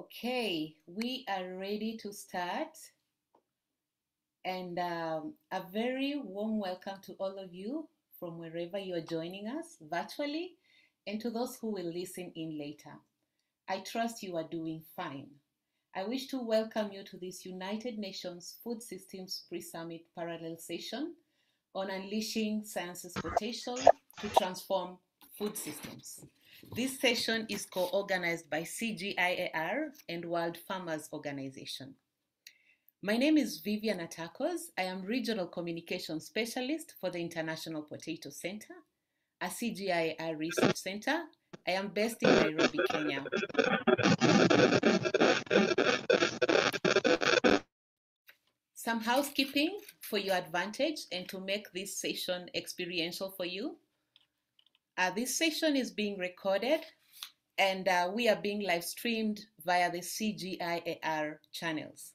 Okay, we are ready to start. And a very warm welcome to all of you from wherever you are joining us virtually, and to those who will listen in later. I trust you are doing fine. I wish to welcome you to this United Nations Food Systems Pre-Summit Parallel Session on Unleashing Science's Potential to Transform Food Systems. This session is co-organized by CGIAR and World Farmers Organization. My name is Vivian Atakos. I am Regional Communication Specialist for the International Potato Center, a CGIAR research center. I am based in Nairobi, Kenya. Some housekeeping for your advantage and to make this session experiential for you. This session is being recorded and we are being live streamed via the CGIAR channels.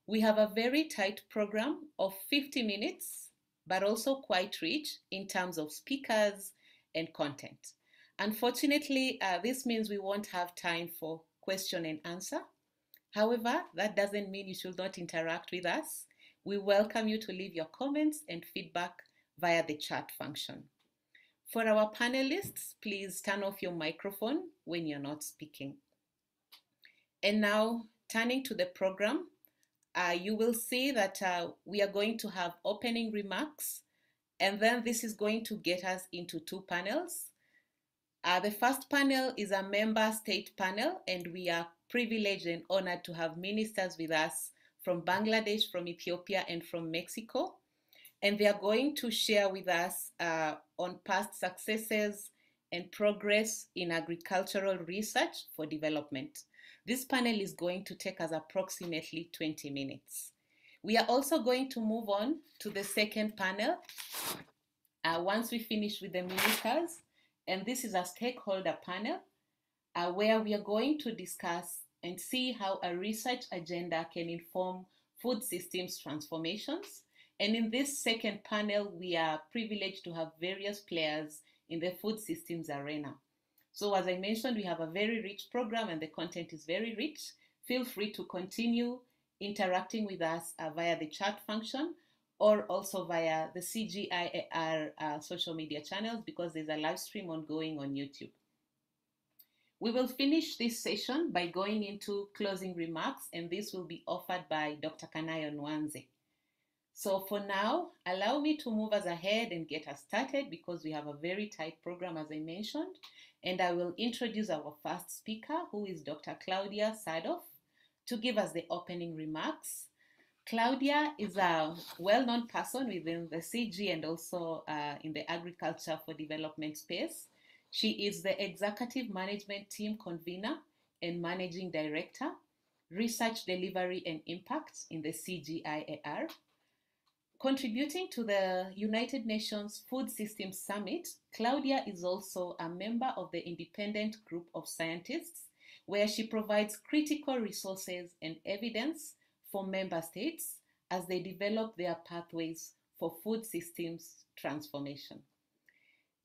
We have a very tight program of 50 minutes, but also quite rich in terms of speakers and content. Unfortunately, this means we won't have time for question and answer. However, that doesn't mean you should not interact with us. We welcome you to leave your comments and feedback via the chat function. For our panelists, please turn off your microphone when you're not speaking. And now, turning to the program, you will see that we are going to have opening remarks, and then this is going to get us into two panels. The first panel is a member state panel, and we are privileged and honored to have ministers with us from Bangladesh, from Ethiopia, and from Mexico. And they are going to share with us on past successes and progress in agricultural research for development. This panel is going to take us approximately 20 minutes. We are also going to move on to the second panel once we finish with the ministers. And this is a stakeholder panel where we are going to discuss and see how a research agenda can inform food systems transformations. And in this second panel, we are privileged to have various players in the food systems arena. So as I mentioned, we have a very rich program and the content is very rich. Feel free to continue interacting with us via the chat function or also via the CGIAR social media channels because there's a live stream ongoing on YouTube. We will finish this session by going into closing remarks, and this will be offered by Dr. Kanayo Nwanze. So for now, allow me to move us ahead and get us started because we have a very tight program, as I mentioned. And I will introduce our first speaker, who is Dr. Claudia Sadoff, to give us the opening remarks. Claudia is a well-known person within the CG and also in the agriculture for development space. She is the Executive Management Team Convener and Managing Director, Research Delivery and Impact in the CGIAR. Contributing to the United Nations Food Systems Summit, Claudia is also a member of the independent group of scientists, where she provides critical resources and evidence for member states as they develop their pathways for food systems transformation.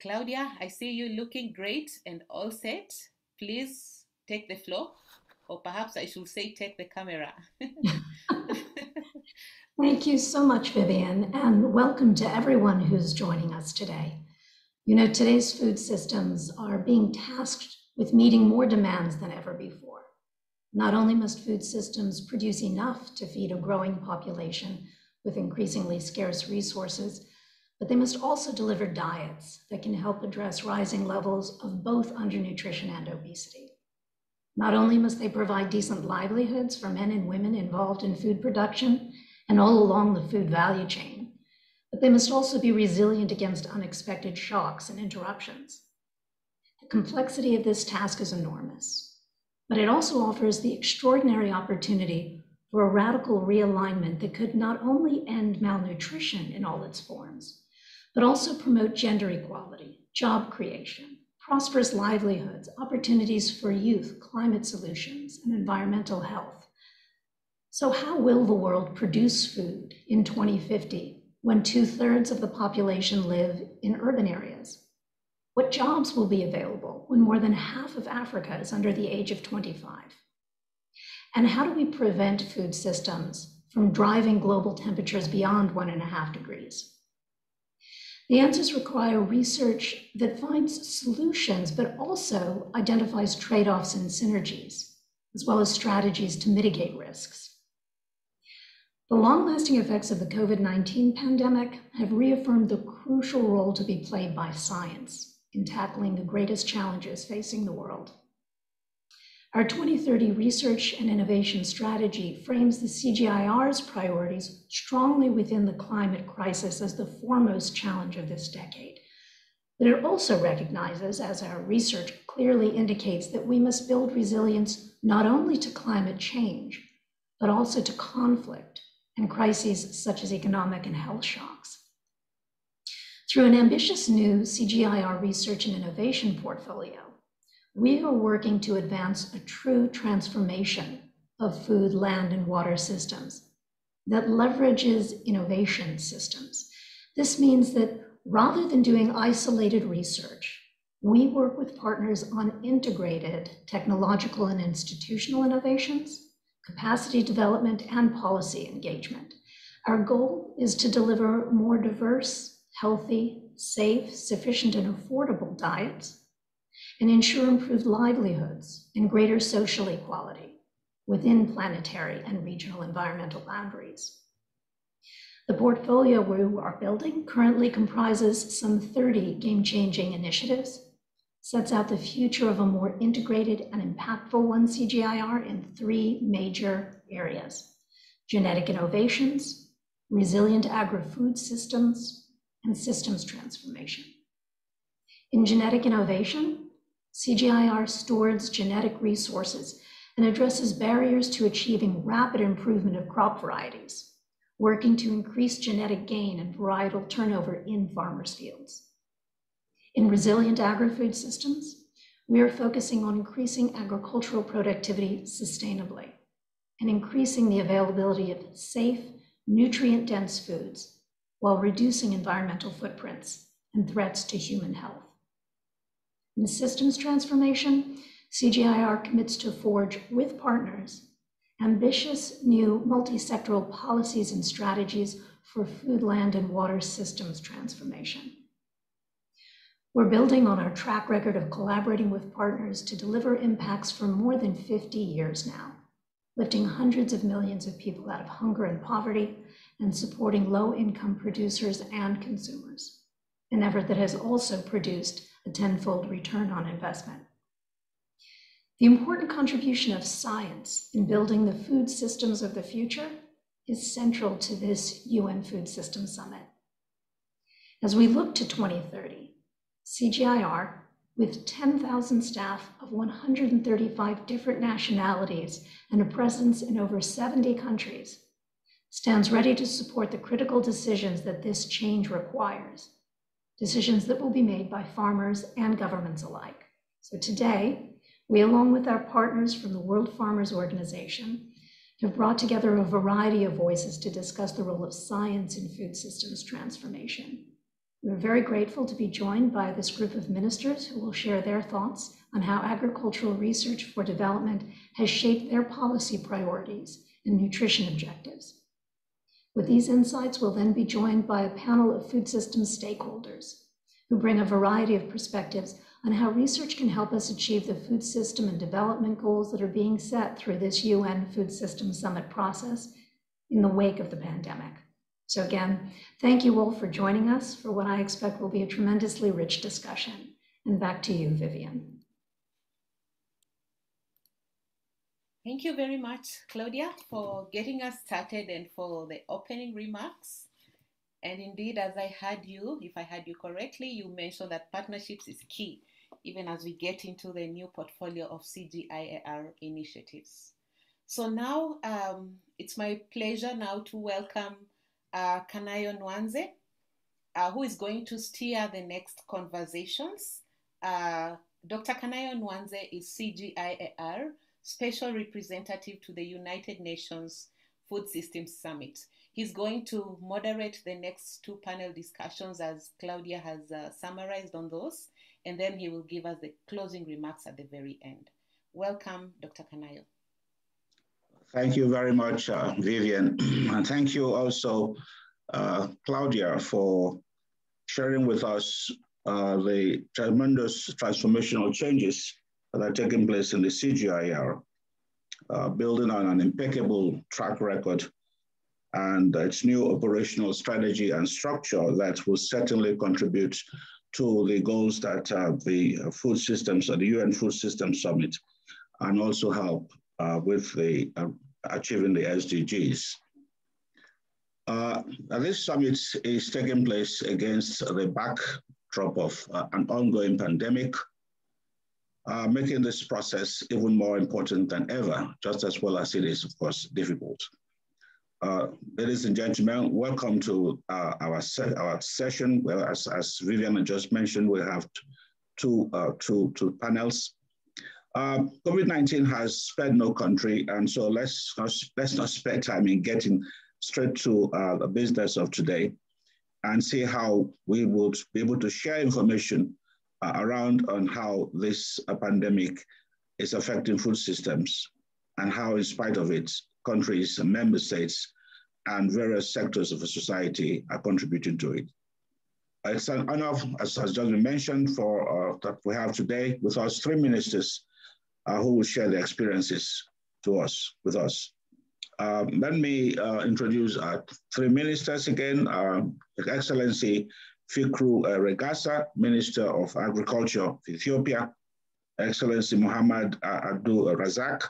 Claudia, I see you looking great and all set. Please take the floor, or perhaps I should say take the camera. Thank you so much, Vivian, and welcome to everyone who's joining us today. You know, today's food systems are being tasked with meeting more demands than ever before. Not only must food systems produce enough to feed a growing population with increasingly scarce resources, but they must also deliver diets that can help address rising levels of both undernutrition and obesity. Not only must they provide decent livelihoods for men and women involved in food production and all along the food value chain, but they must also be resilient against unexpected shocks and interruptions. The complexity of this task is enormous, but it also offers the extraordinary opportunity for a radical realignment that could not only end malnutrition in all its forms, but also promote gender equality, job creation, prosperous livelihoods, opportunities for youth, climate solutions, and environmental health. So how will the world produce food in 2050 when 2/3 of the population live in urban areas? What jobs will be available when more than half of Africa is under the age of 25? And how do we prevent food systems from driving global temperatures beyond 1.5 degrees? The answers require research that finds solutions, but also identifies trade-offs and synergies, as well as strategies to mitigate risks. The long-lasting effects of the COVID-19 pandemic have reaffirmed the crucial role to be played by science in tackling the greatest challenges facing the world. Our 2030 research and innovation strategy frames the CGIAR's priorities strongly within the climate crisis as the foremost challenge of this decade. But it also recognizes, as our research clearly indicates, that we must build resilience not only to climate change, but also to conflict and crises such as economic and health shocks. Through an ambitious new CGIAR research and innovation portfolio, we are working to advance a true transformation of food, land, and water systems that leverages innovation systems. This means that rather than doing isolated research, we work with partners on integrated technological and institutional innovations, capacity development, and policy engagement. Our goal is to deliver more diverse, healthy, safe, sufficient, and affordable diets, and ensure improved livelihoods and greater social equality within planetary and regional environmental boundaries. The portfolio we are building currently comprises some 30 game-changing initiatives, sets out the future of a more integrated and impactful One CGIAR in 3 major areas: genetic innovations, resilient agri-food systems, and systems transformation. In genetic innovation, CGIAR stewards genetic resources and addresses barriers to achieving rapid improvement of crop varieties, working to increase genetic gain and varietal turnover in farmers' fields. In resilient agri-food systems, we are focusing on increasing agricultural productivity sustainably and increasing the availability of safe, nutrient-dense foods while reducing environmental footprints and threats to human health. In systems transformation, CGIAR commits to forge with partners ambitious new multi-sectoral policies and strategies for food, land, and water systems transformation. We're building on our track record of collaborating with partners to deliver impacts for more than 50 years now, lifting hundreds of millions of people out of hunger and poverty and supporting low-income producers and consumers, an effort that has also produced a tenfold return on investment. The important contribution of science in building the food systems of the future is central to this UN Food Systems Summit. As we look to 2030, CGIAR, with 10,000 staff of 135 different nationalities and a presence in over 70 countries, stands ready to support the critical decisions that this change requires, decisions that will be made by farmers and governments alike. So today, we, along with our partners from the World Farmers Organization, have brought together a variety of voices to discuss the role of science in food systems transformation. We're very grateful to be joined by this group of ministers who will share their thoughts on how agricultural research for development has shaped their policy priorities and nutrition objectives. With these insights, we'll then be joined by a panel of food systems stakeholders who bring a variety of perspectives on how research can help us achieve the food system and development goals that are being set through this UN Food Systems Summit process in the wake of the pandemic. So again, thank you all for joining us for what I expect will be a tremendously rich discussion. And back to you, Vivian. Thank you very much, Claudia, for getting us started and for the opening remarks. And indeed, as I heard you, if I heard you correctly, you mentioned that partnerships is key, even as we get into the new portfolio of CGIAR initiatives. So now it's my pleasure now to welcome Kanayo Nwanze, who is going to steer the next conversations. Dr. Kanayo Nwanze is CGIAR Special Representative to the United Nations Food Systems Summit. He's going to moderate the next 2 panel discussions, as Claudia has summarized on those, and then he will give us the closing remarks at the very end. Welcome, Dr. Kanayo. Thank you very much, Vivian. And thank you also, Claudia, for sharing with us the tremendous transformational changes that are taking place in the CGIAR, building on an impeccable track record and its new operational strategy and structure that will certainly contribute to the goals that the food systems, the UN Food Systems Summit, and also help with the achieving the SDGs. This summit is taking place against the backdrop of an ongoing pandemic, making this process even more important than ever, just as well as it is, of course, difficult. Ladies and gentlemen, welcome to our session. Well, as Vivian just mentioned, we have two panels. COVID-19 has spared no country, and so let's not spare time in getting straight to the business of today and see how we would be able to share information around on how this pandemic is affecting food systems and how, in spite of it, countries and member states and various sectors of the society are contributing to it. It's an honor, as has just been mentioned, for that we have today with us three ministers who will share their experiences with us. Let me introduce our three ministers again. His Excellency Fikru Regasa, Minister of Agriculture of Ethiopia. Excellency Muhammad Abdul Razak,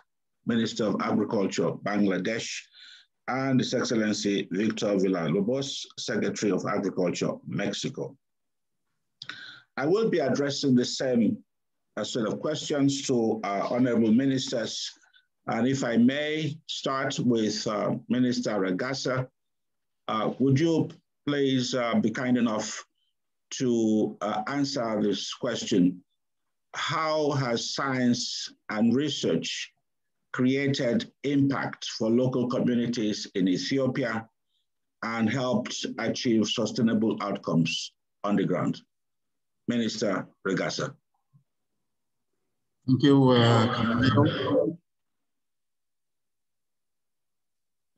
Minister of Agriculture, Bangladesh. And His Excellency Victor Villalobos, Secretary of Agriculture, Mexico. I will be addressing the same set of questions to our honorable ministers. And if I may start with Minister Regasa, would you please be kind enough to answer this question? How has science and research created impact for local communities in Ethiopia and helped achieve sustainable outcomes on the ground? Minister Regasa. Thank you, Camilo.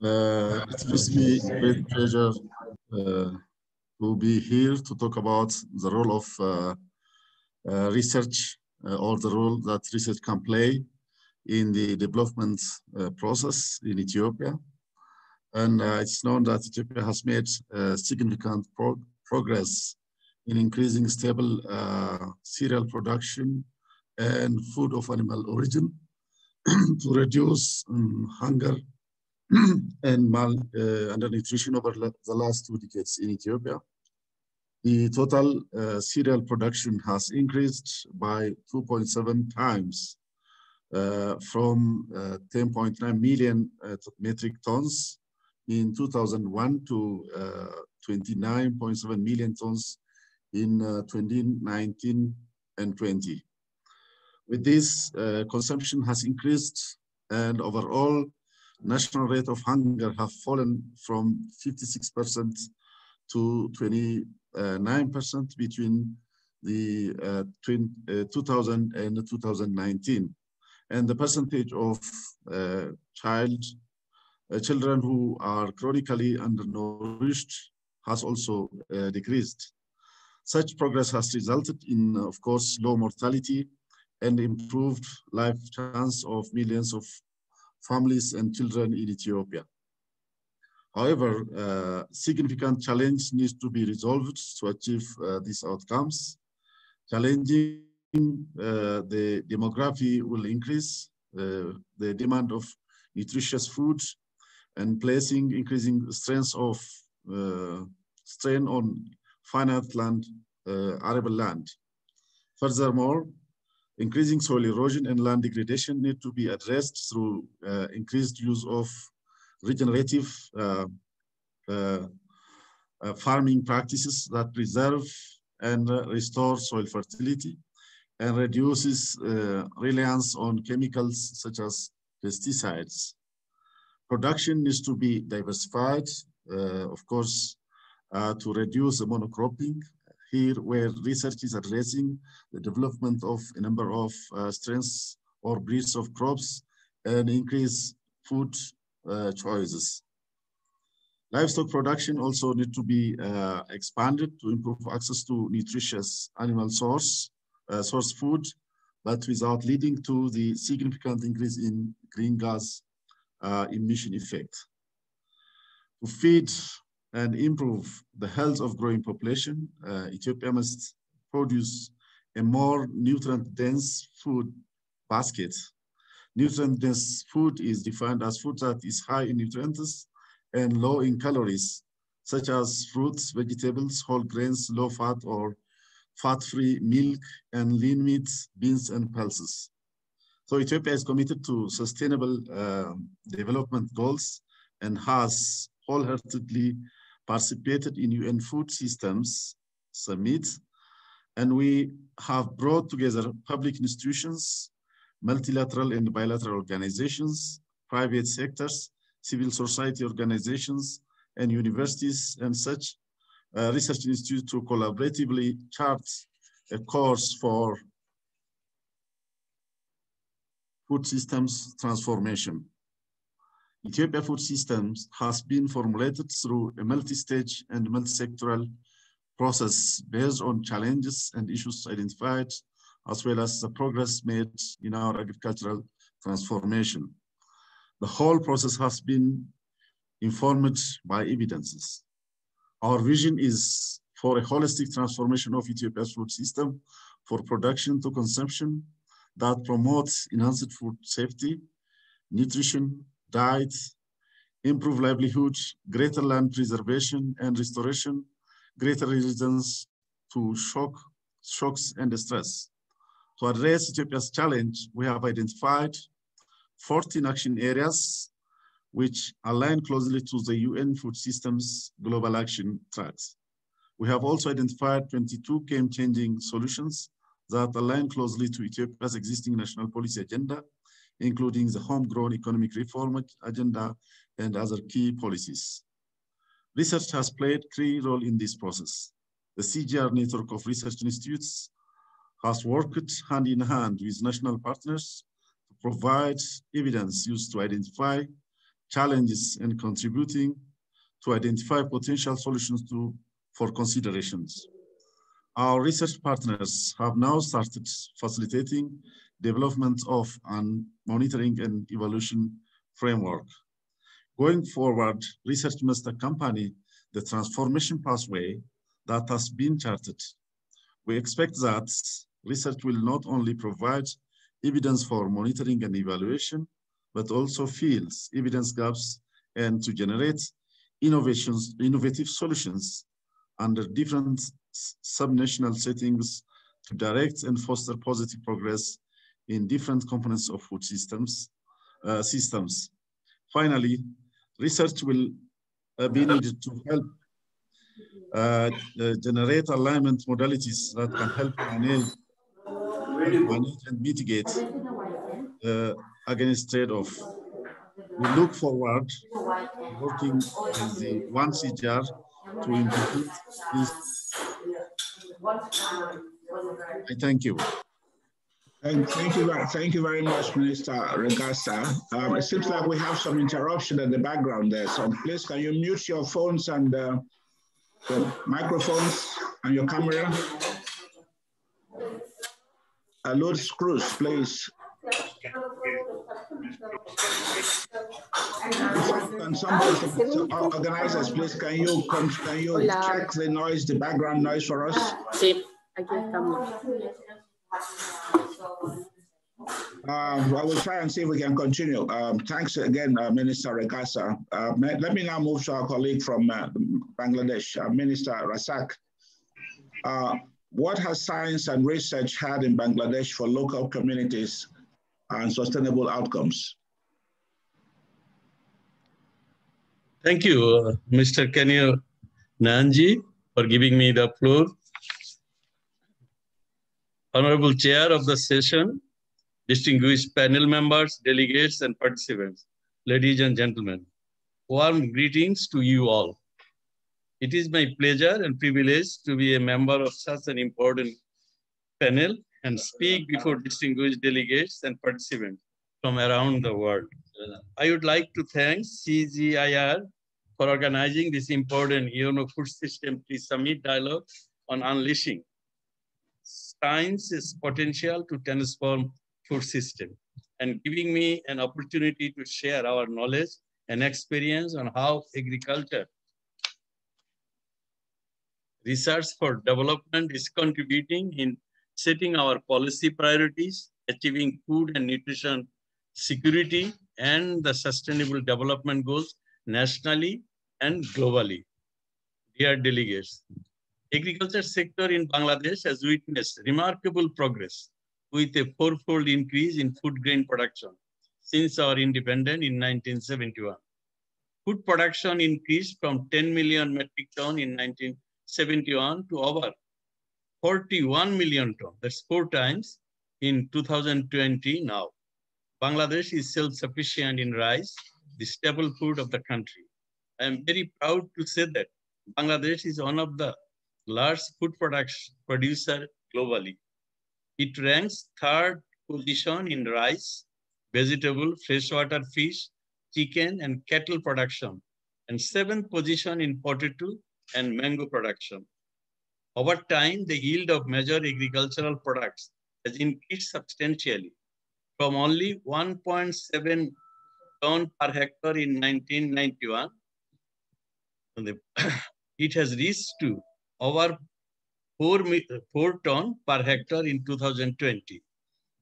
It gives me great pleasure to be here to talk about the role of research or the role that research can play in the development process in Ethiopia. And it's known that Ethiopia has made significant progress in increasing stable cereal production and food of animal origin to reduce hunger and undernutrition over the last 2 decades in Ethiopia. The total cereal production has increased by 2.7 times from 10.9 million metric tons in 2001 to 29.7 million tons in 2019 and 20. With this, consumption has increased and overall national rate of hunger have fallen from 56% to 29% between the 2000 and 2019. And the percentage of children who are chronically undernourished has also decreased. Such progress has resulted in, of course, low mortality and improved life chance of millions of families and children in Ethiopia. However, significant challenge needs to be resolved to achieve these outcomes. Challenging the demography will increase the demand of nutritious food and placing increasing strain on finite land, arable land. Furthermore, increasing soil erosion and land degradation need to be addressed through increased use of regenerative farming practices that preserve and restore soil fertility and reduces reliance on chemicals such as pesticides. Production needs to be diversified, of course, to reduce the monocropping. Here, where research is addressing the development of a number of strains or breeds of crops and increase food choices. Livestock production also need to be expanded to improve access to nutritious animal source food, but without leading to the significant increase in green gas emission effect. To feed and improve the health of growing population, Ethiopia must produce a more nutrient-dense food basket. Nutrient-dense food is defined as food that is high in nutrients and low in calories, such as fruits, vegetables, whole grains, low-fat or fat-free milk, and lean meats, beans, and pulses. So Ethiopia is committed to sustainable development goals and has wholeheartedly participated in UN Food Systems Summit, and we have brought together public institutions, multilateral and bilateral organizations, private sectors, civil society organizations, and universities and such research institutes to collaboratively chart a course for food systems transformation. Ethiopia Food Systems has been formulated through a multi-stage and multi-sectoral process based on challenges and issues identified, as well as the progress made in our agricultural transformation. The whole process has been informed by evidences. Our vision is for a holistic transformation of Ethiopia's food system for production to consumption that promotes enhanced food safety, nutrition, diet, improved livelihood, greater land preservation and restoration, greater resistance to shocks and stress. To address Ethiopia's challenge, we have identified 14 action areas which align closely to the UN Food Systems Global Action Tracks. We have also identified 22 game-changing solutions that align closely to Ethiopia's existing national policy agenda, including the homegrown economic reform agenda and other key policies. Research has played a key role in this process. The CGIAR network of research institutes has worked hand in hand with national partners to provide evidence used to identify challenges and contributing to identify potential solutions for considerations. Our research partners have now started facilitating development of an monitoring and evaluation framework. Going forward, research must accompany the transformation pathway that has been charted. We expect that research will not only provide evidence for monitoring and evaluation, but also fills evidence gaps and to generate innovative solutions under different subnational settings to direct and foster positive progress in different components of food systems. Finally, research will be needed to help generate alignment modalities that can help manage and mitigate against trade-off. We look forward to working with the One CGIAR to implement this. I thank you. Thank you very much, Minister Regasa. It seems like we have some interruption in the background there. So please, can you mute your phones and the microphones and your camera? Load screws, please. Can somebody, organizers, please, can you check the noise, the background noise for us? Sí, aquí estamos. I will try and see if we can continue. Thanks again, Minister Regasa. Let me now move to our colleague from Bangladesh, Minister Rasak. What has science and research had in Bangladesh for local communities and sustainable outcomes? Thank you, Mr. Kenyo Nanji, for giving me the floor. Honorable Chair of the session, distinguished panel members, delegates, and participants, ladies and gentlemen, warm greetings to you all. It is my pleasure and privilege to be a member of such an important panel and speak before distinguished delegates and participants from around the world. I would like to thank CGIAR for organizing this important UNO Food System Summit dialogue on unleashing science's potential to transform food system and giving me an opportunity to share our knowledge and experience on how agriculture research for development is contributing in setting our policy priorities, achieving food and nutrition security, and the sustainable development goals nationally and globally. Dear delegates, agriculture sector in Bangladesh has witnessed remarkable progress with a fourfold increase in food grain production since our independence in 1971. Food production increased from 10 million metric ton in 1971 to over 41 million ton. That's 4 times in 2020 now. Bangladesh is self-sufficient in rice, the staple food of the country. I am very proud to say that Bangladesh is one of the large food producer globally. It ranks 3rd position in rice, vegetable, freshwater fish, chicken, and cattle production, and 7th position in potato and mango production. Over time, the yield of major agricultural products has increased substantially from only 1.7 ton per hectare in 1991. It has reached to over 4 ton per hectare in 2020.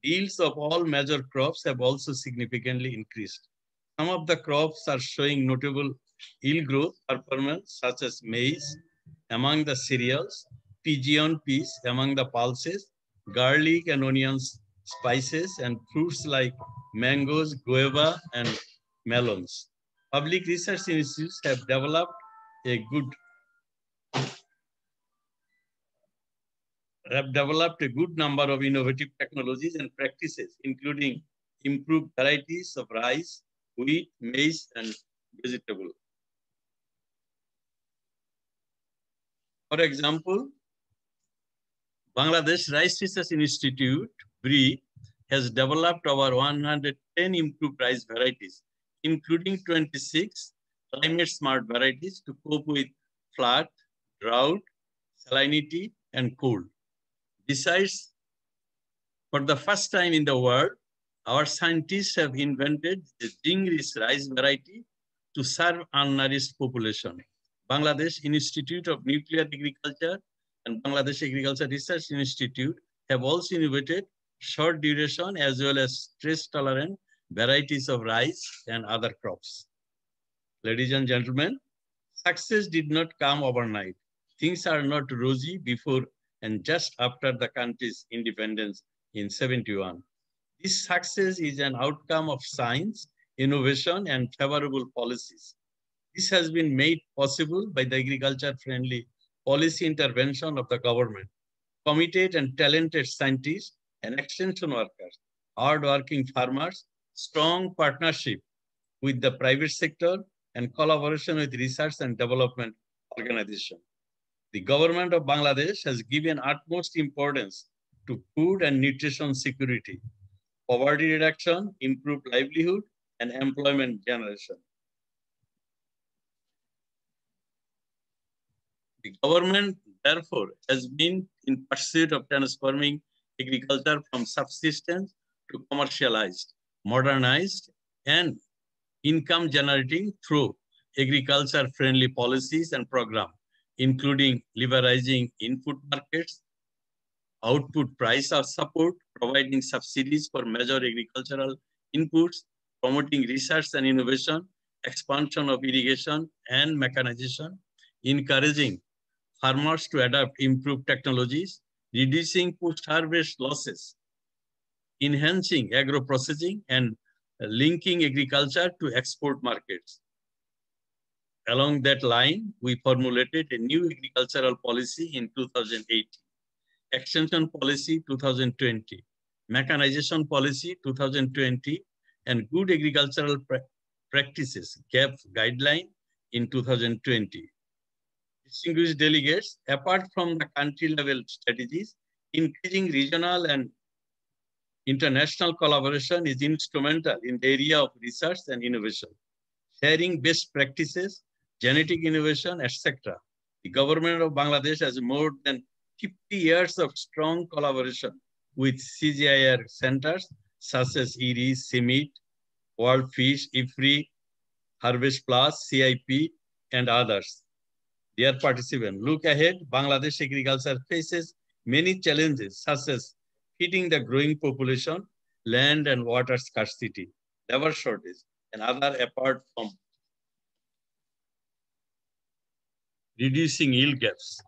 Yields of all major crops have also significantly increased. Some of the crops are showing notable yield growth performance, such as maize among the cereals, pigeon peas among the pulses, garlic and onions, spices, and fruits like mangoes, guava, and melons. Public research institutes have developed a good number of innovative technologies and practices, including improved varieties of rice, wheat, maize, and vegetable. For example, Bangladesh Rice Research Institute, BRI, has developed over 110 improved rice varieties, including 26 climate-smart varieties to cope with flood, drought, salinity, and cold. Besides, for the first time in the world, our scientists have invented the Jingris rice variety to serve malnourished population. Bangladesh Institute of Nuclear Agriculture and Bangladesh Agriculture Research Institute have also innovated short duration as well as stress-tolerant varieties of rice and other crops. Ladies and gentlemen, success did not come overnight. Things are not rosy before and just after the country's independence in 1971. This success is an outcome of science, innovation, and favorable policies. This has been made possible by the agriculture-friendly policy intervention of the government, committed and talented scientists and extension workers, hard-working farmers, strong partnership with the private sector, and collaboration with research and development organizations. The government of Bangladesh has given utmost importance to food and nutrition security, poverty reduction, improved livelihood, and employment generation. The government, therefore, has been in pursuit of transforming agriculture from subsistence to commercialized, modernized, and income generating through agriculture-friendly policies and programs, including liberalizing input markets, output price of support, providing subsidies for major agricultural inputs, promoting research and innovation, expansion of irrigation and mechanization, encouraging farmers to adopt improved technologies, reducing post-harvest losses, enhancing agro-processing, and linking agriculture to export markets. Along that line, we formulated a new agricultural policy in 2018, Extension Policy 2020, Mechanization Policy 2020, and Good Agricultural Practices GAP guideline in 2020. Distinguished delegates, apart from the country-level strategies, increasing regional and International collaboration is instrumental in the area of research and innovation, sharing best practices, genetic innovation, etc. The government of Bangladesh has more than 50 years of strong collaboration with CGIAR centers such as IRIS, CIMIT, World Fish, IFRI, Harvest Plus, CIP, and others. Dear participants, look ahead. Bangladesh agriculture faces many challenges such as feeding the growing population, land and water scarcity, labor shortage, and other apart from reducing yield gaps.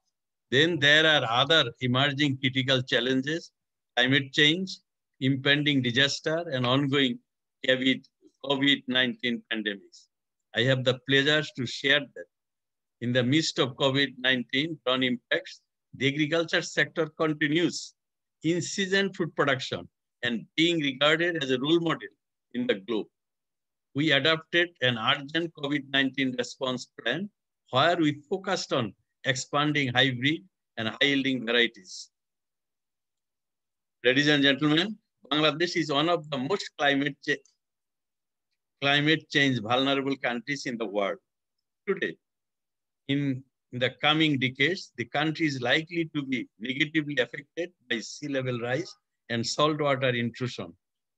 Then there are other emerging critical challenges, climate change, impending disaster, and ongoing COVID-19 pandemics. I have the pleasure to share that in the midst of COVID-19 drawn impacts, the agriculture sector continues in-season food production and being regarded as a role model in the globe. We adopted an urgent COVID-19 response plan where we focused on expanding hybrid and high-yielding varieties. Ladies and gentlemen, Bangladesh is one of the most climate change vulnerable countries in the world. Today, in the coming decades, the country is likely to be negatively affected by sea level rise and saltwater intrusion,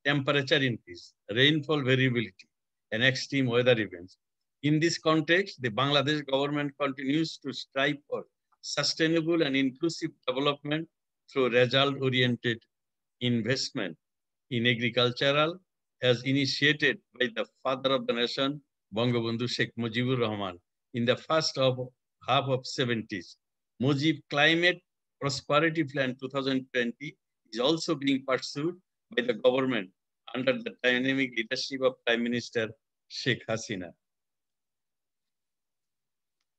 temperature increase, rainfall variability, and extreme weather events. In this context, the Bangladesh government continues to strive for sustainable and inclusive development through result-oriented investment in agricultural as initiated by the father of the nation, Bangabandhu Sheikh Mujibur Rahman, in the first half of 70s. Mujib Climate Prosperity Plan 2020 is also being pursued by the government under the dynamic leadership of Prime Minister Sheikh Hasina.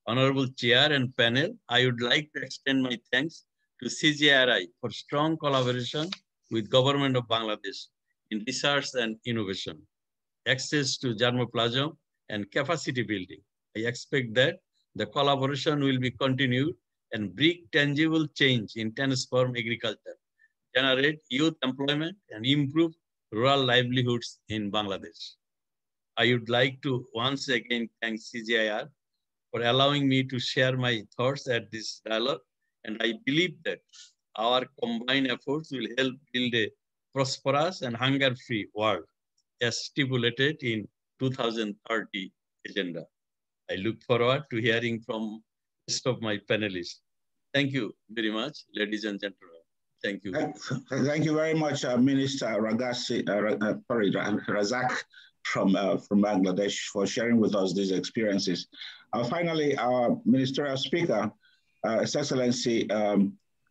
Honorable Chair and panel, I would like to extend my thanks to CGIAR for strong collaboration with Government of Bangladesh in research and innovation, access to germplasm and capacity building. I expect that the collaboration will be continued and bring tangible change in transform agriculture, generate youth employment, and improve rural livelihoods in Bangladesh. I would like to once again thank CGIAR for allowing me to share my thoughts at this dialogue, and I believe that our combined efforts will help build a prosperous and hunger-free world as stipulated in 2030 agenda. I look forward to hearing from the rest of my panelists. Thank you very much, ladies and gentlemen. Thank you. Thank you very much, Minister Razak from Bangladesh for sharing with us these experiences. Finally, our ministerial speaker, His Excellency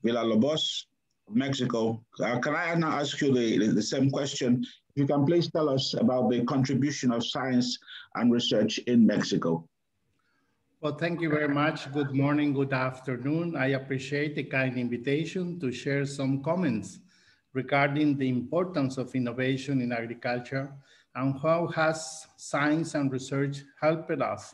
Villalobos of Mexico. Can I now ask you the same question? If you can please tell us about the contribution of science and research in Mexico. Well, thank you very much. Good morning, good afternoon. I appreciate the kind invitation to share some comments regarding the importance of innovation in agriculture and how has science and research helped us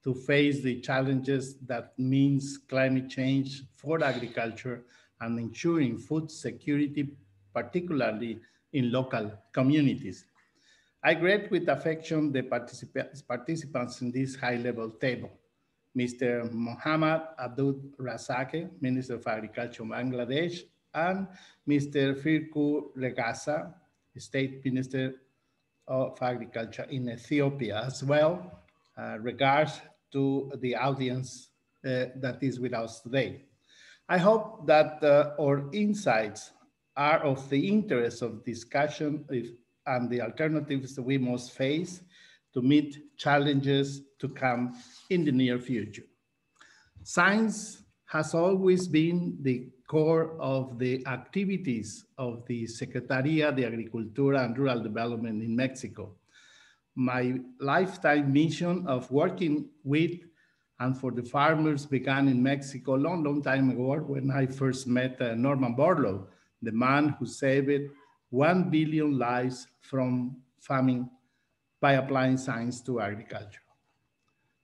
to face the challenges that means climate change for agriculture and ensuring food security, particularly in local communities. I greet with affection the participants in this high-level table. Mr. Mohammad Abdul Razak, Minister of Agriculture of Bangladesh, and Mr. Firku Regasa, State Minister of Agriculture in Ethiopia as well. Regards to the audience that is with us today. I hope that our insights are of the interest of discussion and the alternatives that we must face to meet challenges to come in the near future. Science has always been the core of the activities of the Secretaría de Agricultura and Rural Development in Mexico. My lifetime mission of working with and for the farmers began in Mexico a long, long time ago when I first met Norman Borlaug, the man who saved 1 billion lives from famine by applying science to agriculture.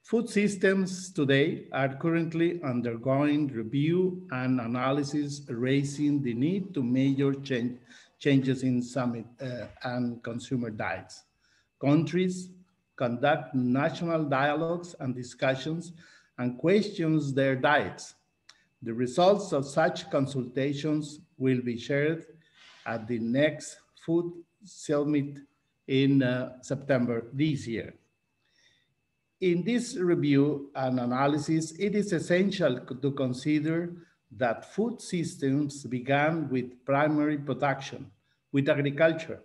Food systems today are currently undergoing review and analysis, raising the need to changes in summit and consumer diets. Countries conduct national dialogues and discussions and questions their diets. The results of such consultations will be shared at the next Food Summit in September this year. In this review and analysis, it is essential to consider that food systems began with primary production, with agriculture,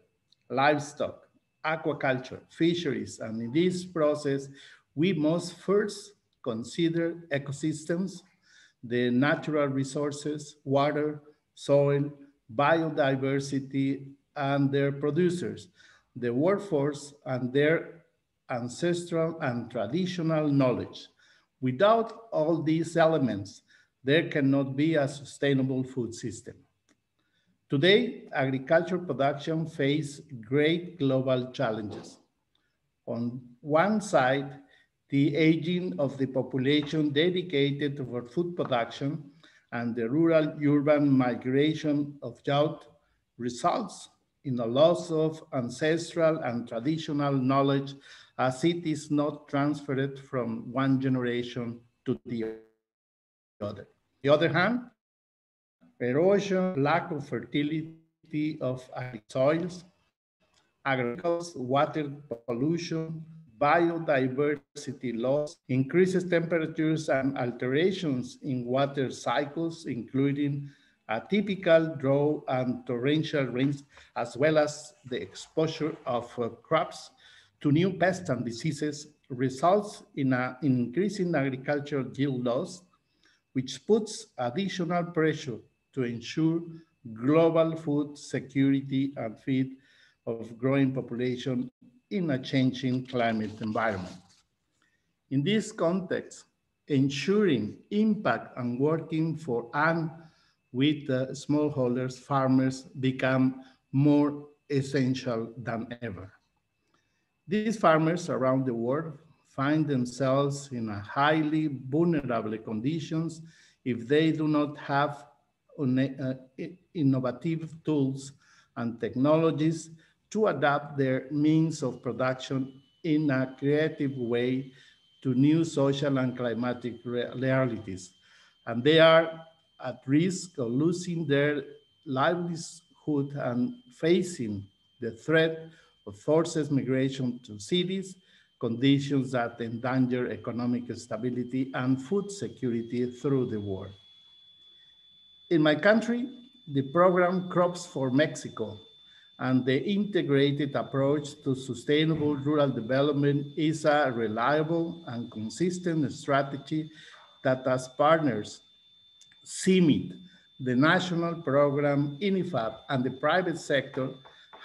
livestock, aquaculture, fisheries, and in this process, we must first consider ecosystems, the natural resources, water, soil, biodiversity, and their producers, the workforce and their ancestral and traditional knowledge. Without all these elements, there cannot be a sustainable food system. Today, agriculture production faces great global challenges. On one side, the aging of the population dedicated for food production and the rural-urban migration of youth results in a loss of ancestral and traditional knowledge as it is not transferred from one generation to the other. On the other hand, erosion, lack of fertility of soils, agrochemicals, water pollution, biodiversity loss, increases temperatures and alterations in water cycles, including atypical drought and torrential rains, as well as the exposure of crops to new pests and diseases, results in an increase in agricultural yield loss, which puts additional pressure to ensure global food security and feed of growing population in a changing climate environment. In this context, ensuring impact and working for and with smallholders, farmers become more essential than ever. These farmers around the world find themselves in a highly vulnerable conditions if they do not have innovative tools and technologies to adapt their means of production in a creative way to new social and climatic realities. And they are at risk of losing their livelihood and facing the threat of forced migration to cities, conditions that endanger economic stability and food security through the war. In my country, the program Crops for Mexico and the integrated approach to sustainable rural development is a reliable and consistent strategy that as partners, CIMIT, the national program, INIFAP, and the private sector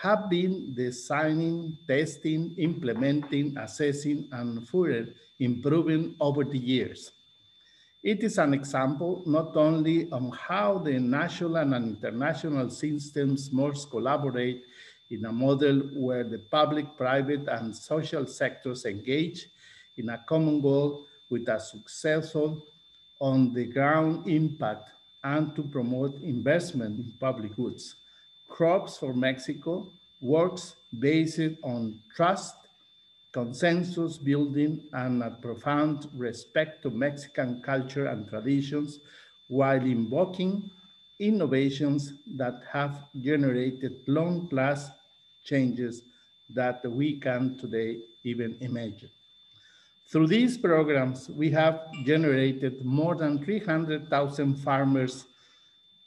have been designing, testing, implementing, assessing, and further improving over the years. It is an example not only on how the national and international systems must collaborate in a model where the public, private, and social sectors engage in a common goal with a successful on-the-ground impact and to promote investment in public goods. Crops for Mexico works based on trust, consensus building, and a profound respect to Mexican culture and traditions, while invoking innovations that have generated long-lasting changes that we can today even imagine. Through these programs, we have generated more than 300,000 farmers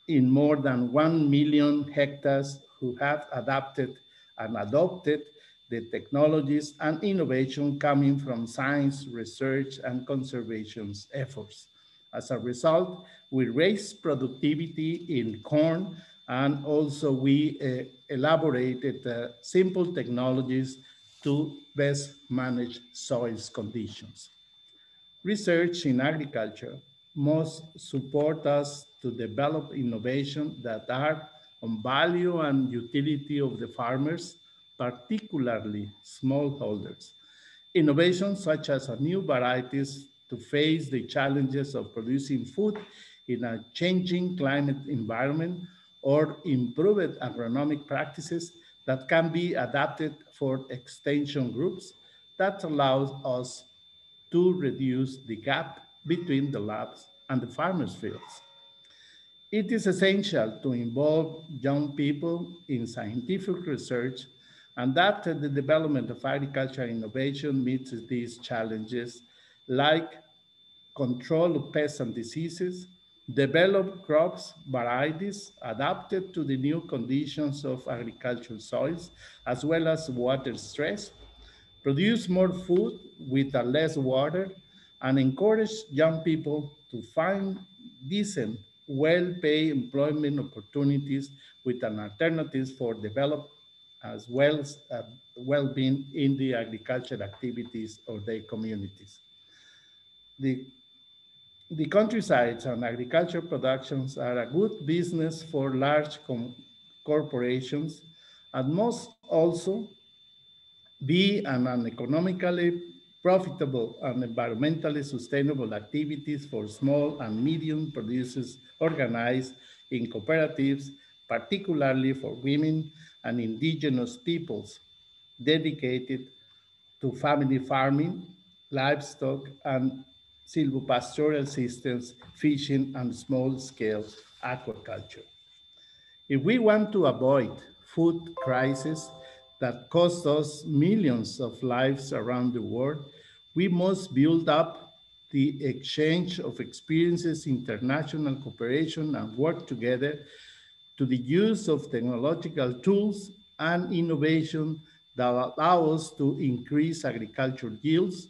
in more than 1 million hectares who have adapted and adopted the technologies and innovation coming from science, research, and conservation efforts. As a result, we raised productivity in corn, and also we elaborated simple technologies to best manage soils conditions. Research in agriculture must support us to develop innovation that are on value and utility of the farmers, particularly smallholders. Innovations such as new varieties to face the challenges of producing food in a changing climate environment, or improved agronomic practices that can be adapted for extension groups that allows us to reduce the gap between the labs and the farmers' fields. It is essential to involve young people in scientific research and that the development of agricultural innovation meets these challenges, like control of pests and diseases, develop crops varieties adapted to the new conditions of agricultural soils, as well as water stress, produce more food with less water, and encourage young people to find decent, well-paid employment opportunities with an alternatives for develop as well as well-being in the agricultural activities of their communities. The, the countrysides and agricultural productions are a good business for large corporations and must also be an economically profitable and environmentally sustainable activities for small and medium producers organized in cooperatives, particularly for women and indigenous peoples dedicated to family farming, livestock, and silvopastoral systems, fishing, and small-scale aquaculture. If we want to avoid food crisis that cost us millions of lives around the world, we must build up the exchange of experiences, international cooperation, and work together to the use of technological tools and innovation that allow us to increase agricultural yields,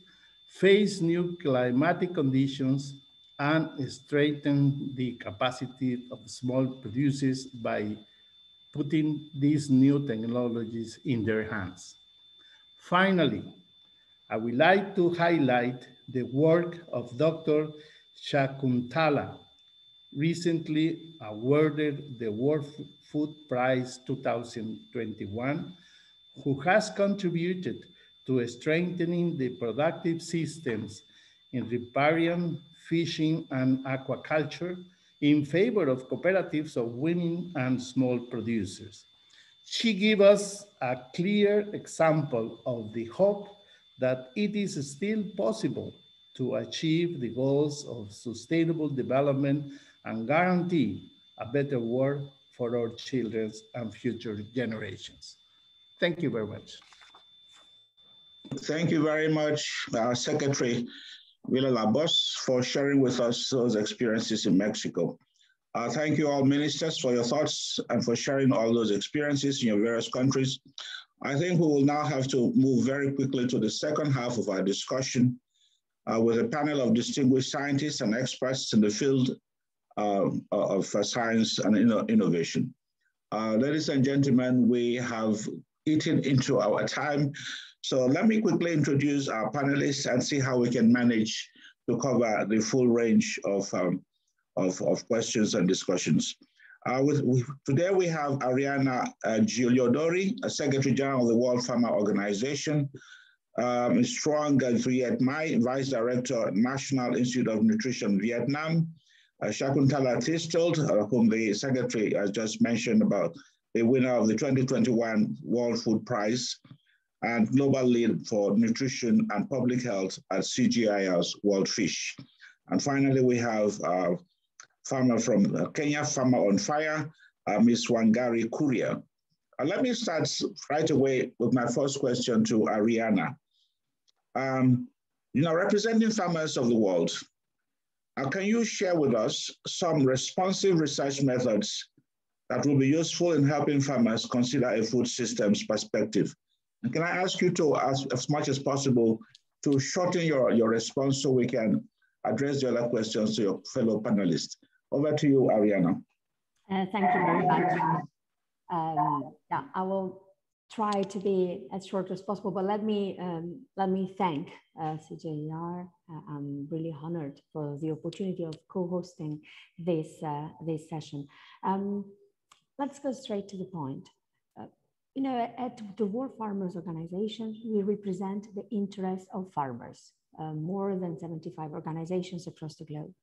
face new climatic conditions, and strengthen the capacity of small producers by putting these new technologies in their hands. Finally, I would like to highlight the work of Dr. Shakuntala, recently awarded the World Food Prize 2021, who has contributed to strengthening the productive systems in riparian, fishing, and aquaculture in favor of cooperatives of women and small producers. She gave us a clear example of the hope that it is still possible to achieve the goals of sustainable development and guarantee a better world for our children and future generations. Thank you very much. Thank you very much, Secretary Villalobos, for sharing with us those experiences in Mexico. Thank you all ministers for your thoughts and for sharing all those experiences in your various countries. I think we will now have to move very quickly to the second half of our discussion with a panel of distinguished scientists and experts in the field of science and innovation. Ladies and gentlemen, we have eaten into our time. So let me quickly introduce our panelists and see how we can manage to cover the full range of questions and discussions. Today we have Ariana Giuliodori, Secretary General of the World Farmer Organization, Strong Thuy Mai, Vice Director, National Institute of Nutrition, Vietnam, Shakuntala Tistelt, whom the Secretary has just mentioned about, the winner of the 2021 World Food Prize, and Global Lead for Nutrition and Public Health at CGIAR's World Fish. And finally, we have farmer from Kenya, Farmer on Fire, Ms. Wangari Kuria. Let me start right away with my first question to Ariana. Representing farmers of the world, can you share with us some responsive research methods that will be useful in helping farmers consider a food systems perspective? And can I ask you to, as much as possible, to shorten your response so we can address the other questions to your fellow panelists? Over to you, Ariana. Thank you very much. Yeah, I will try to be as short as possible, but let me thank CGIAR. I'm really honored for the opportunity of co-hosting this session. Let's go straight to the point. At the World Farmers Organization, we represent the interests of farmers, more than 75 organizations across the globe.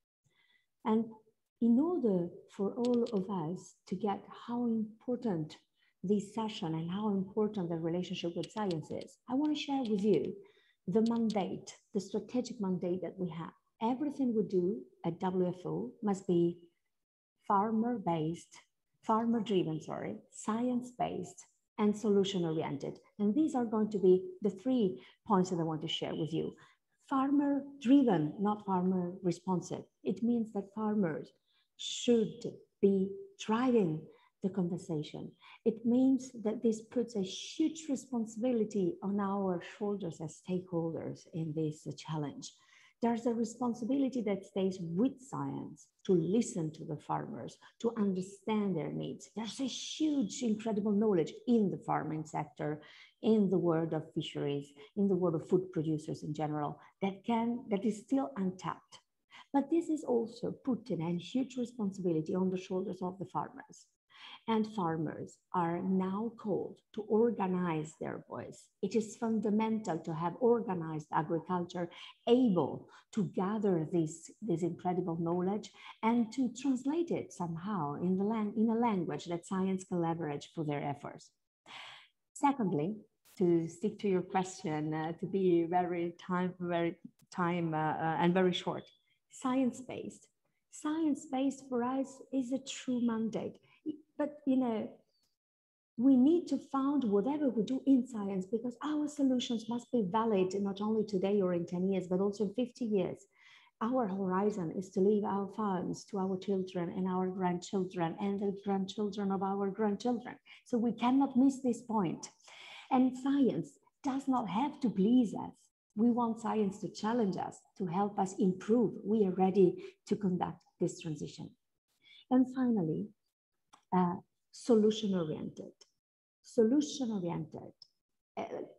And In order for all of us to get how important this session and how important the relationship with science is, I want to share with you the mandate, the strategic mandate that we have. Everything we do at WFO must be farmer-driven, science-based, and solution-oriented. And these are going to be the 3 points that I want to share with you. Farmer-driven, not farmer-responsive. It means that farmers should be driving the conversation. It means that this puts a huge responsibility on our shoulders as stakeholders in this challenge. There's a responsibility that stays with science to listen to the farmers, to understand their needs. There's a huge, incredible knowledge in the farming sector, in the world of fisheries, in the world of food producers in general, that is still untapped. But this is also putting a huge responsibility on the shoulders of the farmers. And farmers are now called to organize their voice. It is fundamental to have organized agriculture able to gather this incredible knowledge and to translate it somehow in a language that science can leverage for their efforts. Secondly, to stick to your question, to be very time and very short, science-based. Science-based for us is a true mandate. But, we need to found whatever we do in science because our solutions must be valid not only today or in 10 years, but also in 50 years. Our horizon is to leave our farms to our children and our grandchildren and the grandchildren of our grandchildren. So we cannot miss this point. And science does not have to please us. We want science to challenge us, to help us improve. We are ready to conduct this transition. And finally, solution-oriented. Solution-oriented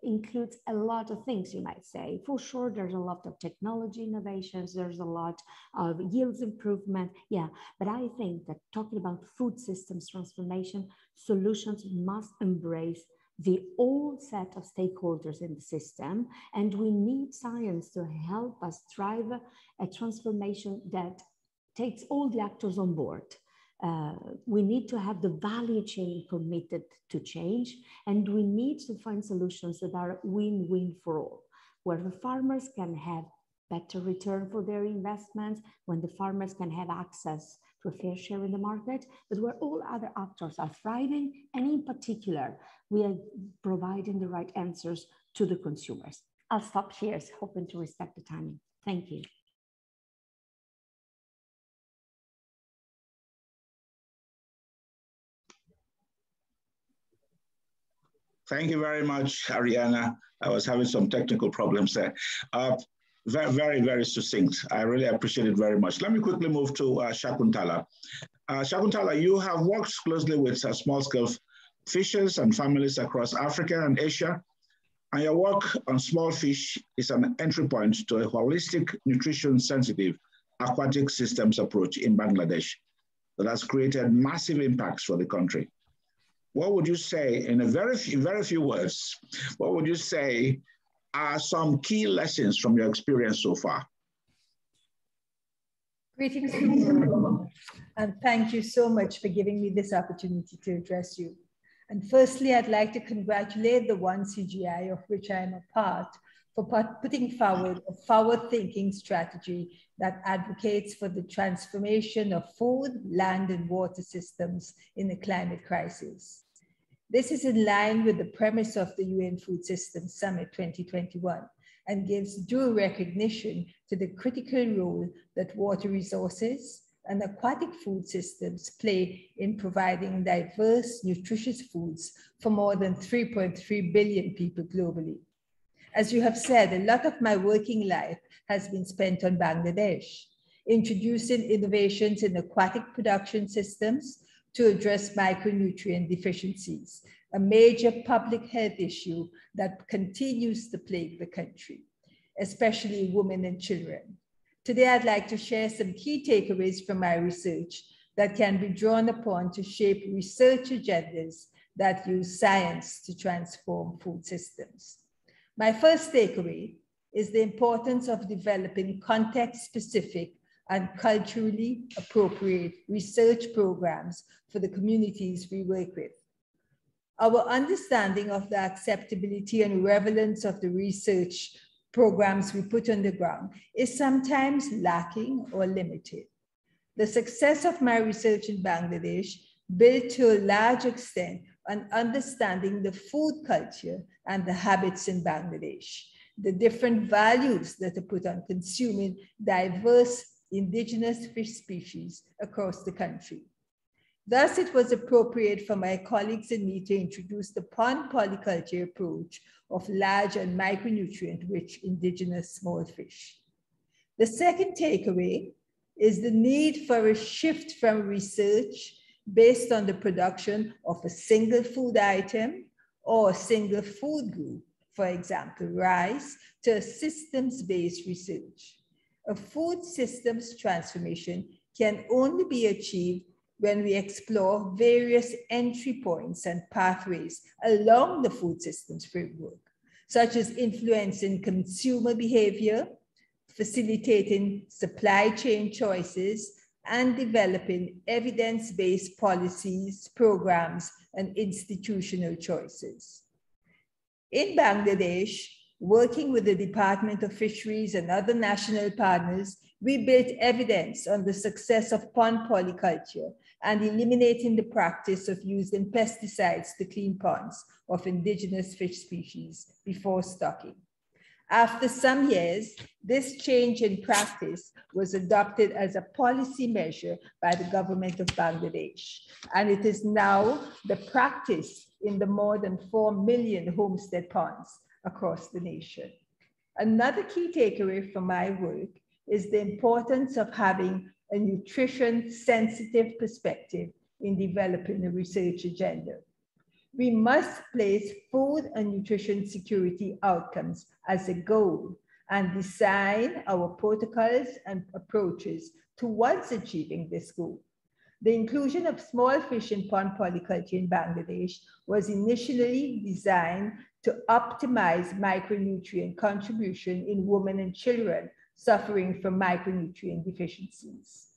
includes a lot of things, you might say. For sure, there's a lot of technology innovations, there's a lot of yields improvement, yeah. But I think that talking about food systems transformation, solutions must embrace the whole set of stakeholders in the system, and we need science to help us drive a transformation that takes all the actors on board. We need to have the value chain committed to change, and we need to find solutions that are win-win for all, where the farmers can have better return for their investments, when the farmers can have access to a fair share in the market, but where all other actors are thriving, and in particular, we are providing the right answers to the consumers. I'll stop here, hoping to respect the timing. Thank you. Thank you very much, Ariana. I was having some technical problems there. Very, very succinct. I really appreciate it very much. Let me quickly move to Shakuntala. Shakuntala, you have worked closely with small-scale fishers and families across Africa and Asia, and your work on small fish is an entry point to a holistic, nutrition-sensitive aquatic systems approach in Bangladesh that has created massive impacts for the country. What would you say, in a very few words, what would you say are some key lessons from your experience so far? Greetings to the world, and thank you so much for giving me this opportunity to address you. And firstly, I'd like to congratulate the One CGI, of which I am a part, for putting forward a forward-thinking strategy that advocates for the transformation of food, land, and water systems in the climate crisis. This is in line with the premise of the UN Food Systems Summit 2021 and gives due recognition to the critical role that water resources and aquatic food systems play in providing diverse, nutritious foods for more than 3.3 billion people globally. As you have said, a lot of my working life has been spent on Bangladesh, introducing innovations in aquatic production systems to address micronutrient deficiencies, a major public health issue that continues to plague the country, especially women and children. Today, I'd like to share some key takeaways from my research that can be drawn upon to shape research agendas that use science to transform food systems. My first takeaway is the importance of developing context-specific and culturally appropriate research programs for the communities we work with. Our understanding of the acceptability and relevance of the research programs we put on the ground is sometimes lacking or limited. The success of my research in Bangladesh built to a large extent on understanding the food culture and the habits in Bangladesh, the different values that are put on consuming diverse indigenous fish species across the country. Thus, it was appropriate for my colleagues and me to introduce the pond polyculture approach of large and micronutrient-rich indigenous small fish. The second takeaway is the need for a shift from research based on the production of a single food item or a single food group, for example, rice, to a systems-based research. A food systems transformation can only be achieved when we explore various entry points and pathways along the food systems framework, such as influencing consumer behavior, facilitating supply chain choices, and developing evidence-based policies, programs, and institutional choices. In Bangladesh, working with the Department of Fisheries and other national partners, we built evidence on the success of pond polyculture and eliminating the practice of using pesticides to clean ponds of indigenous fish species before stocking. After some years, this change in practice was adopted as a policy measure by the government of Bangladesh, and it is now the practice in the more than 4 million homestead ponds across the nation. Another key takeaway from my work is the importance of having a nutrition-sensitive perspective in developing a research agenda. We must place food and nutrition security outcomes as a goal and design our protocols and approaches towards achieving this goal. The inclusion of small fish in pond polyculture in Bangladesh was initially designed to optimize micronutrient contribution in women and children suffering from micronutrient deficiencies.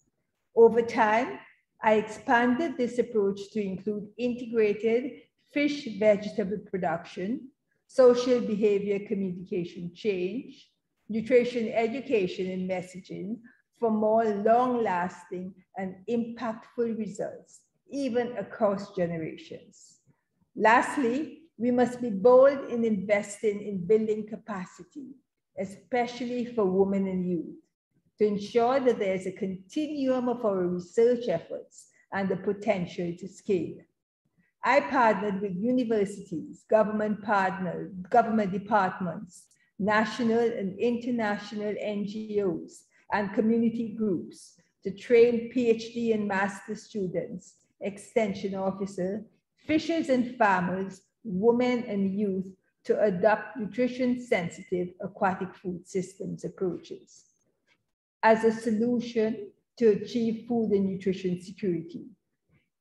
Over time, I expanded this approach to include integrated fish-vegetable production, social behavior communication change, nutrition education and messaging for more long-lasting and impactful results, even across generations. Lastly, we must be bold in investing in building capacity, especially for women and youth, to ensure that there's a continuum of our research efforts and the potential to scale. I partnered with universities, government partners, government departments, national and international NGOs, and community groups to train PhD and master students, extension officers, fishers and farmers, women and youth to adopt nutrition-sensitive aquatic food systems approaches as a solution to achieve food and nutrition security.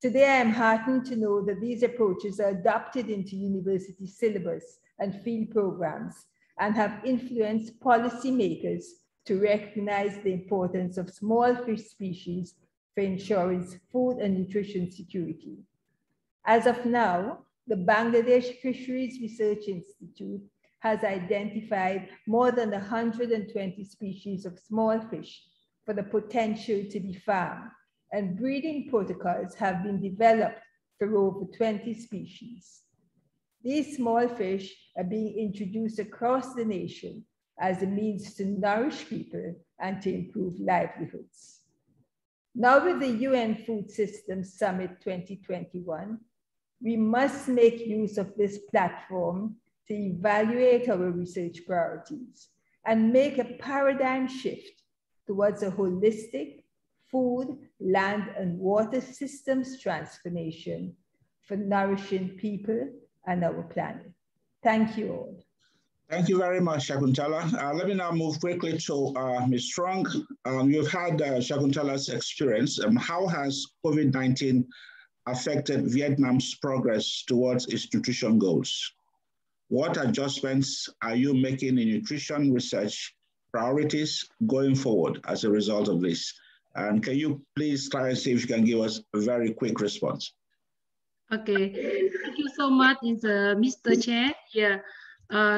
Today, I am heartened to know that these approaches are adopted into university syllabus and field programs and have influenced policymakers to recognize the importance of small fish species for ensuring food and nutrition security. As of now, the Bangladesh Fisheries Research Institute has identified more than 120 species of small fish for the potential to be farmed, and breeding protocols have been developed for over 20 species. These small fish are being introduced across the nation as a means to nourish people and to improve livelihoods. Now with the UN Food Systems Summit 2021, we must make use of this platform to evaluate our research priorities and make a paradigm shift towards a holistic food, land, and water systems transformation for nourishing people and our planet. Thank you all. Thank you very much, Shakuntala. Let me now move quickly to Ms. Strong. You've had Shakuntala's experience. How has COVID-19 affected Vietnam's progress towards its nutrition goals? What adjustments are you making in nutrition research priorities going forward as a result of this? And can you please try and see if you can give us a very quick response? Okay, thank you so much, Mr. Chair. Yeah,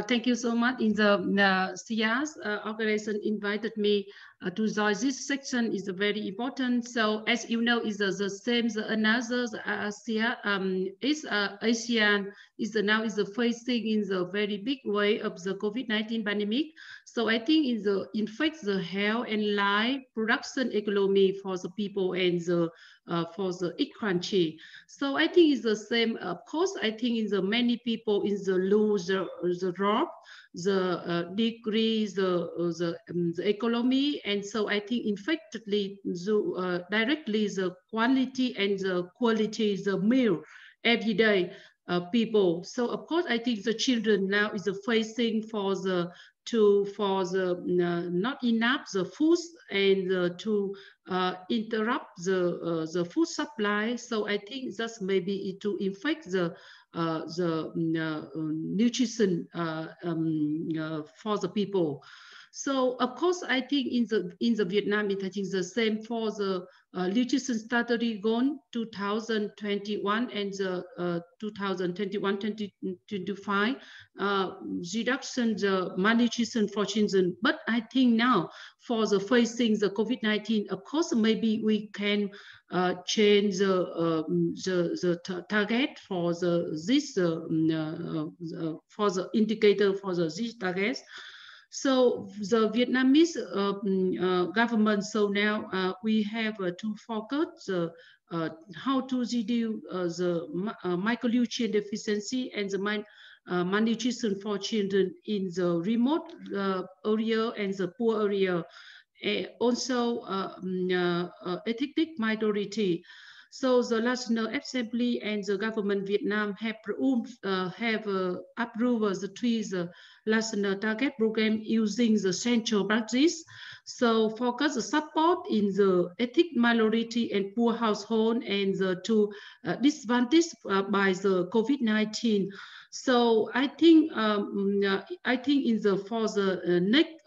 thank you so much. CGIAR organization invited me to join this section. Is very important. So as you know, is the same. Another ASEAN is now facing in the very big way of the COVID-19 pandemic. So I think in fact the health and life production economy for the people and for the country. So I think it's the same. Of course, I think in the many people in the lose the drop, the decrease the economy, and so I think effectively directly the quantity and the quality the meal every day people. So of course, I think the children now is facing for the not enough the food and to interrupt the food supply. So I think that's maybe to infect the nutrition for the people. So of course, I think in the Vietnam, I think the same for the nutrition strategy gone 2021 and the 2021-2025 reduction the malnutrition for children. But I think now for the facing the COVID-19, of course, maybe we can change the target for this for the indicator for these targets. So the Vietnamese government, so now we have to focus how to reduce the micronutrient deficiency and the malnutrition for children in the remote area and the poor area. Also ethnic minority. So the National Assembly and the government Vietnam have approved the three national target program using the central practice. So focus the support in the ethnic minority and poor household and to disadvantaged by the COVID-19. So I think in the for the next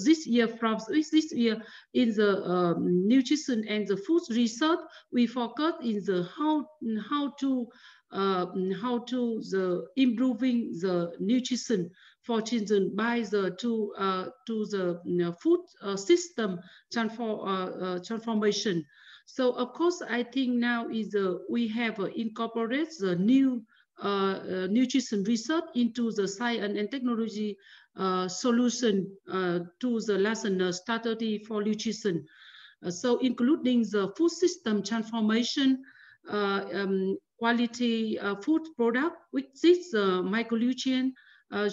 this year from this year in the nutrition and the food research, we focus in the how to the improving the nutrition for children by the to the food system transformation. So of course I think now is we have incorporated the new nutrition research into the science and technology solution to the national strategy for nutrition. So including the food system transformation, quality food product, which is micronutrient,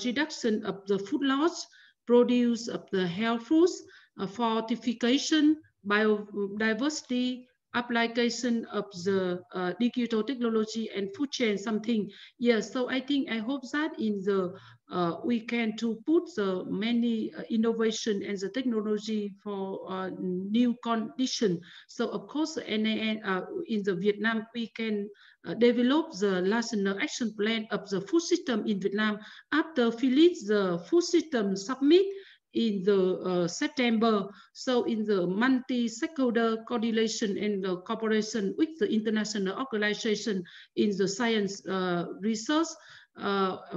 reduction of the food loss, produce of the health foods, fortification, biodiversity, application of the digital technology and food chain something. Yes, so I think I hope that in the we can to put the many innovation and the technology for new condition. So of course, in the Vietnam, we can develop the national action plan of the food system in Vietnam after Philips the food system summit in the September. So in the multi-stakeholder coordination and the cooperation with the international organization in the science research,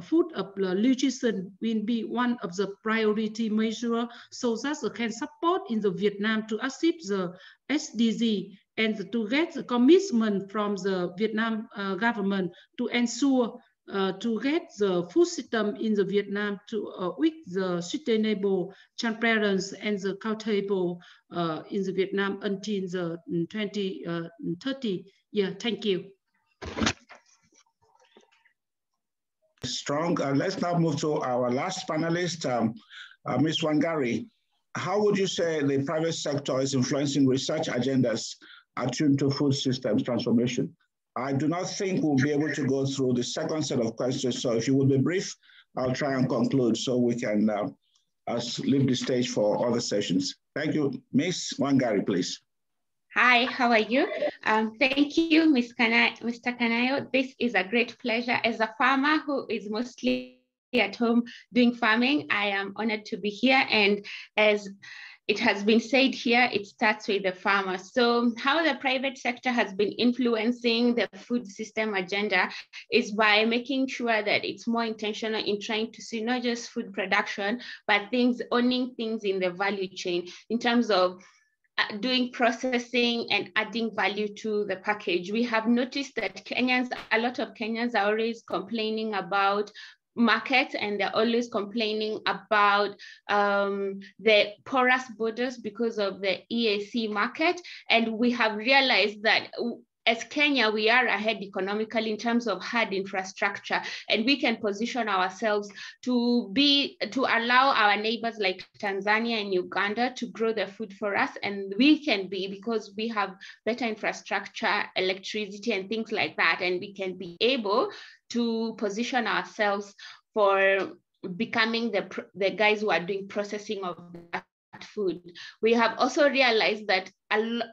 food of nutrition will be one of the priority measure, so that can support in the Vietnam to achieve the SDG and to get the commitment from the Vietnam government to ensure to get the food system in the Vietnam to with the sustainable, transparent, and the accountable in the Vietnam until the 2030. Yeah, thank you. Strong. Let's now move to our last panelist, Ms. Wangari. How would you say the private sector is influencing research agendas attuned to food systems transformation? I do not think we'll be able to go through the second set of questions. So if you will be brief, I'll try and conclude so we can leave the stage for other sessions. Thank you. Ms. Wangari, please. Hi, how are you? Thank you, Mr. Kanayo. This is a great pleasure as a farmer who is mostly at home doing farming. I am honored to be here, and as it has been said here, it starts with the farmer. So how the private sector has been influencing the food system agenda is by making sure that it's more intentional in trying to see not just food production, but owning things in the value chain in terms of doing processing and adding value to the package. We have noticed that a lot of Kenyans are always complaining about market, and they're always complaining about the porous borders because of the EAC market. And we have realized that as Kenya, we are ahead economically in terms of hard infrastructure, and we can position ourselves to allow our neighbors like Tanzania and Uganda to grow their food for us. And we can be, because we have better infrastructure, electricity, and things like that, and we can be able to position ourselves for becoming the guys who are doing processing of that food. We have also realized that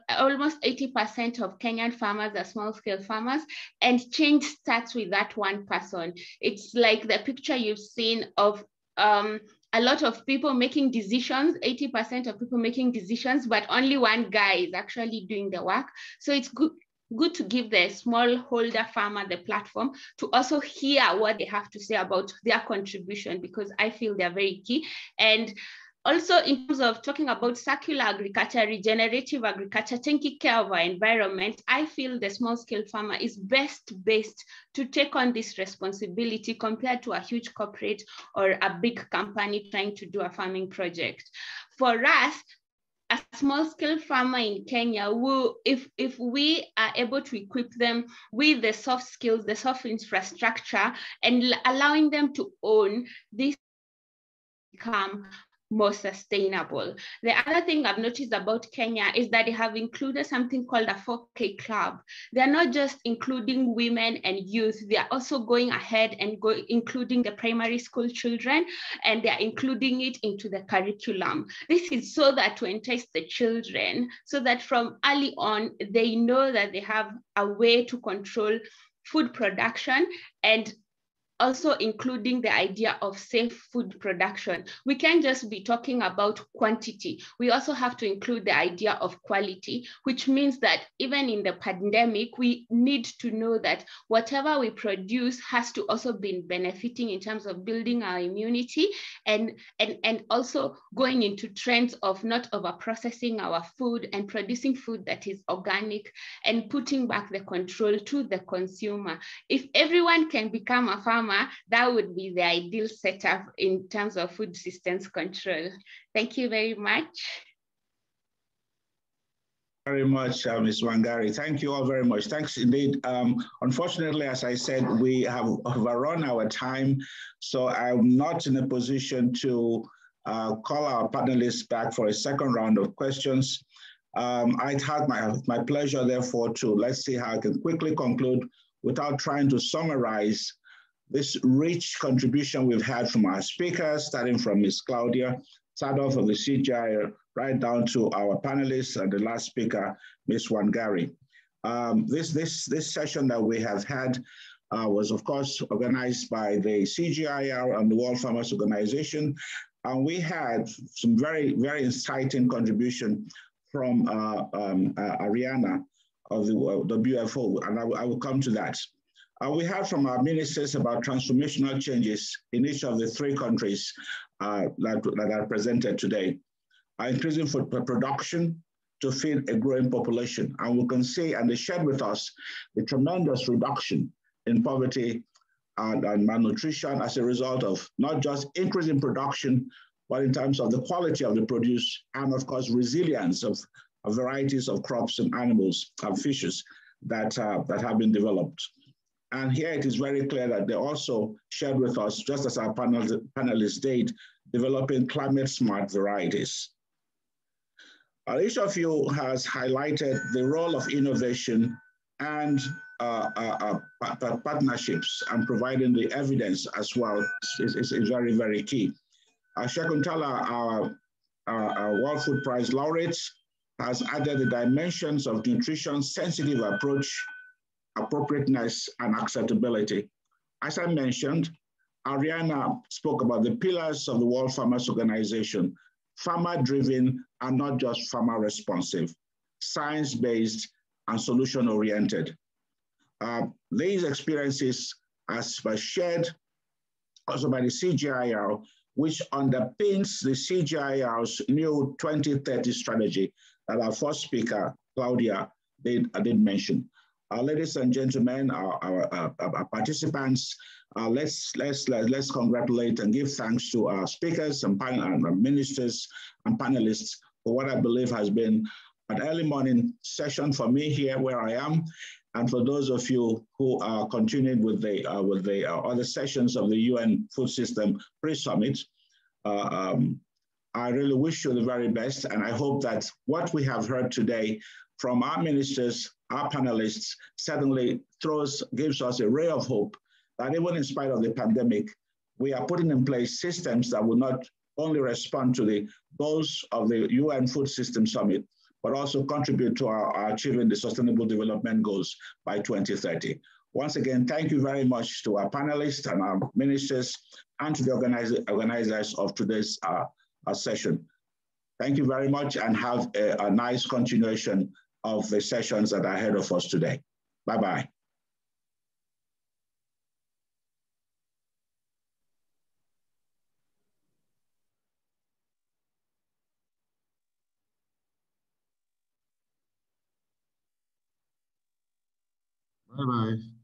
almost 80% of Kenyan farmers are small-scale farmers, and change starts with that one person. It's like the picture you've seen of a lot of people making decisions, 80% of people making decisions, but only one guy is actually doing the work. So it's good to give the smallholder farmer the platform to also hear what they have to say about their contribution, because I feel they're very key. And also, in terms of talking about circular agriculture, regenerative agriculture, taking care of our environment, I feel the small-scale farmer is best based to take on this responsibility compared to a huge corporate or a big company trying to do a farming project. For us, a small-scale farmer in Kenya, if we are able to equip them with the soft skills, the soft infrastructure, and allowing them to own this, become more sustainable. The other thing I've noticed about Kenya is that they have included something called a 4K club. They're not just including women and youth, they are also going ahead and including the primary school children, and they're including it into the curriculum. This is so that to entice the children, so that from early on, they know that they have a way to control food production, and also including the idea of safe food production. We can't just be talking about quantity. We also have to include the idea of quality, which means that even in the pandemic, we need to know that whatever we produce has to also be benefiting in terms of building our immunity, and also going into trends of not over-processing our food and producing food that is organic, and putting back the control to the consumer. If everyone can become a farmer, that would be the ideal setup in terms of food systems control. Thank you very much. Very much, Ms. Wangari. Thank you all very much. Thanks indeed. Unfortunately, as I said, we have overrun our time, so I'm not in a position to call our panelists back for a second round of questions. I had my pleasure, therefore, let's see how I can quickly conclude without trying to summarize this rich contribution we've had from our speakers, starting from Ms. Claudia Sadoff of the CGIAR, right down to our panelists and the last speaker, Ms. Wangari. This session that we have had was, of course, organized by the CGIAR and the World Farmers Organization. And we had some very, very exciting contribution from Ariana of the WFO, and I will come to that. We heard from our ministers about transformational changes in each of the three countries that are presented today, increasing food production to feed a growing population. And we can see, and they shared with us, the tremendous reduction in poverty and malnutrition as a result of not just increasing production, but in terms of the quality of the produce, and of course, resilience of varieties of crops and animals and fishes that have been developed. And here it is very clear that they also shared with us, just as our panelists did, developing climate-smart varieties. Each of you has highlighted the role of innovation and partnerships, and providing the evidence as well is very, very key. Shakuntala, our World Food Prize laureate, has added the dimensions of nutrition-sensitive approach, appropriateness, and acceptability. As I mentioned, Ariana spoke about the pillars of the World Farmers Organization: farmer-driven and not just farmer-responsive, science-based and solution-oriented. These experiences were shared also by the CGIAR, which underpins the CGIAR's new 2030 strategy that our first speaker, Claudia, did mention. Ladies and gentlemen, our participants, let's congratulate and give thanks to our speakers and ministers and panelists for what I believe has been an early morning session for me here where I am, and for those of you who are continuing with the other sessions of the UN Food System Pre-Summit. I really wish you the very best, and I hope that what we have heard today from our ministers, our panelists, certainly gives us a ray of hope that even in spite of the pandemic, we are putting in place systems that will not only respond to the goals of the UN Food System Summit, but also contribute to our achieving the Sustainable Development Goals by 2030. Once again, thank you very much to our panelists and our ministers and to the organizers of today's session. Thank you very much and have a nice continuation of the sessions that are ahead of us today. Bye-bye. Bye-bye.